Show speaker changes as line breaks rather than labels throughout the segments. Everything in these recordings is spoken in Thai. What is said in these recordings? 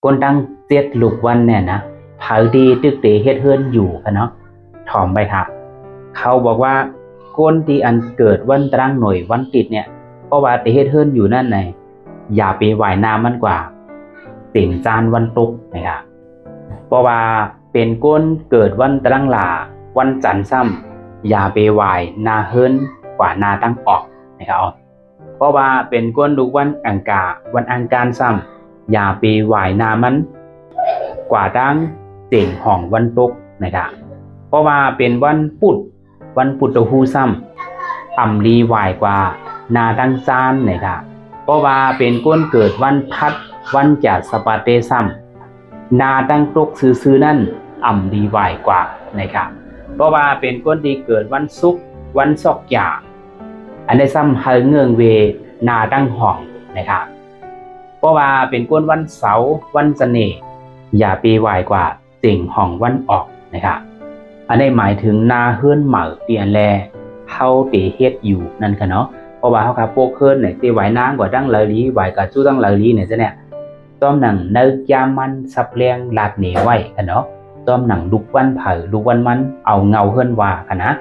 คนตั้งเจ็ดลูกวันเนี่ยนะเผาดีตึกเตเฮ็ดเฮือนอยู่ค่ะเนาะถ่อมไปค่ะเขาบอกว่าคนที่อันเกิดวันตรังหน่วยวันติดเนี่ยเพราะว่าเตเฮ็ดเฮือนอยู่นั่นไงอย่าไปไหว้น้ำมันกว่าเต็มจานวันตุกนะครับเพราะว่าเป็นก้นเกิดวันตรังหลาวันจันทร์ซ้ำอย่าไปไหว้นาเฮือนกว่านาตั้งออกนะครับเพราะว่าเป็นก้นลูกวันอังคารวันอังคารซ้ำอย่าไปไหว้นามันกว่าตั้งเจ๋งของวันตุกนะครับเพราะว่าเป็นวันพุธตะฮูซ้ำอ่ำลีไหวกว่านาตั้งซานนะครับเพราะว่าเป็นก้นเกิดวันพัดวันจัดสปาเตซ้ำนาตั้งตกซื้อนั่นอ่ำลีไหวกว่านะครับเพราะว่าเป็นก้นที่เกิดวันศุกร์วันซอกหยาอันนี้ซ้ำเฮเงืองเวนาตั้งห่องนะครับเพราะว่าเป็นก้นวันเสาร์วันเสน่ห์อย่าไปไหวกว่าเจ๋งห่องวันออกนะครับอันนี้หมายถึงนาเฮือนเหมาเตียนแลเฮาเตเฮ็ดอยู่นั่นค่ะเนาะเพราะว่าเฮาค่ะโปกเฮือนเนี่ยที่ไหวน้ำกว่าดั้งเลลีไหวกับจู้ดั้งเลลีเนี่ยซะเนี่ยต้อมหนังเนื้อยามันสับเลียงลาดเหนียวไว้ค่ะเนาะต้อมหนังลูกวันเผาลูกวันมันเอาเงาเฮือนว่าค่ะนะ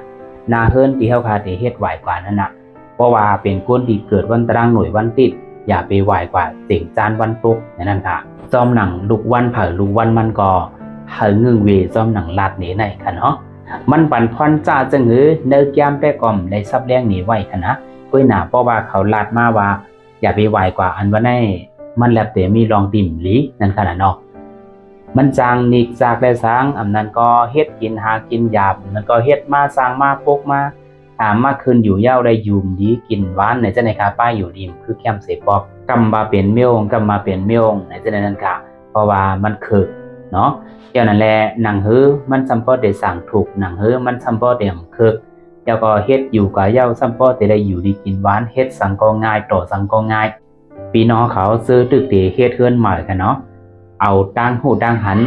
นาเฮือนที่เฮาค่ะเตเฮ็ดไหวกว่านั่นน่ะเพราะว่าเป็นคนที่เกิดวันตรังหน่วยวันติดอย่าไปไหวกว่าเจ๋งจานวันตกนั่นค่ะต้อมหนังลูกวันเผาลูกวันมันก็เฮาเงืองเวต้อมหนังลาดเหนียวไหนค่ะเนาะมันปันพรจ้าจังหือเนื้อยามแต่ก่อมได้ซับแรงหนีไว้ค่ะนะก้อยหนาเพราะว่าเขาลาดมาว่าอย่าไปไหวกว่าอันว่าในมันแลบเตมีรองติ่มหลีนั่นขนาดเนาะมันจางนิกจากได้สร้างอันนั้นก็เฮ็ดกินหากินหยาบนั้นก็เฮ็ดมาสร้างมาพกมาถามมาคืนอยู่เย้าได้ยุ่มดีกินหวานในเจ้าในคาป้ายอยู่ดีคือแคมเสปอกกำมาเป็นเมียวกำมาเป็นเมียวในเจ้าในนั้นค่ะเพราะว่ามันคือเนาะเจ้านั่นแหละหนังฮื้อมันซัมปอได้สั่งถูกหนังฮื้อมันซัมปอได้คึกเจ้าก็เฮ็ดอยู่กับเย้าซัมปอได้อยู่ดีกินหวานเฮ็ดสังก็ง่ายต่อสังก็ง่ายปีน้องเขาซื้อตึกเตเฮ็ดเฮือนใหม่กันเนาะเอาตั้งหูตั้งหัน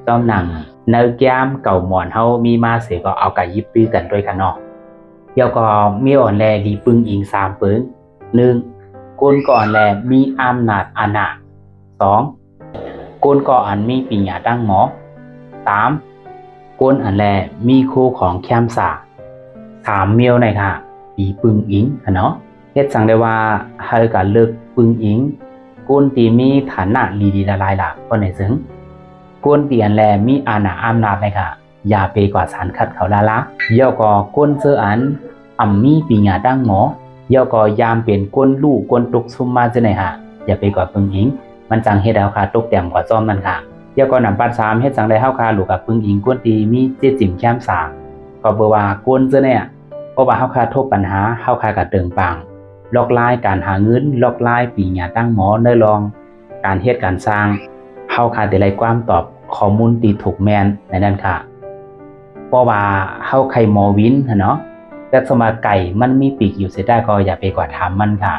ต้อมหนังเนื้อยามเก่าหมอนเฮามีมาเสก็เอากะยิบปื้อกันด้วยกันเนาะเจ้าก็มีอ่อนแลดีปึงอิง3ปึง1ก้นก่อนแลมีอำนาจอาณา2ก้นก่ออันมีปีญาตั้งหมอ3ก้นอันแลมีคู่ของแคมสา3เมียวหน่อยค่ะปีปึงอิงค่ะเนาะเฮ็ดสั่งได้ว่าเฮาก็เลิกปึงอิงก้นที่มีฐานะดีๆละลายล่ะก็ไหนซึ่งก้นที่อันแลมีอาณาอำนาจเลยค่ะอย่าไปกว่าสารคัดเขาละละเย่าก็ก้นเสื้ออันมีปีญาตั้งหมอเย่าก็ยามเป็นก้นลูกก้นตกซุมมาจะไหนฮะอย่าไปกว่าปึงอิงมันจังเฮ็ดเอาค่ะตกแต้มกว่าซ้อมมันค่ะเย่าก็นำปัด3เฮ็ดจังได้เฮาค่ะลูกกับปึงอิงก้นที่มีเจจิ่มแคมสาก็เบอว่าก้นเสื้อเนี่ยเพราะว่าเฮาค่ะทบปัญหาเฮาค่ะก็เติงปังลอกลายการหาเงินลอกลายปีญาตั้งหมอเนื้อลองการเฮ็ดการสร้างเฮาค่ะได้ไล่ความตอบข้อมูลที่ถูกแม่นในนั้นค่ะเพราะว่าเฮาไข่หมอวินเนาะแต่สมาไก่มันมีปีกอยู่เสียได้ก็อย่าไปกว่าถามมันค่ะ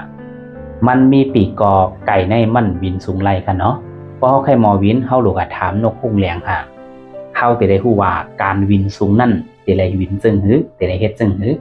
มันมีปีกก็ไก่ในมันวินสูงไล่ค่ะเนาะเพราะเฮาไข่หมอวินเฮาลูกถามนกพุ่งแหลงค่ะเฮาสิได้ฮู้ว่าการวินสูงนั่นสิได้วินจึงหือสิได้เฮ็ดจึงหือ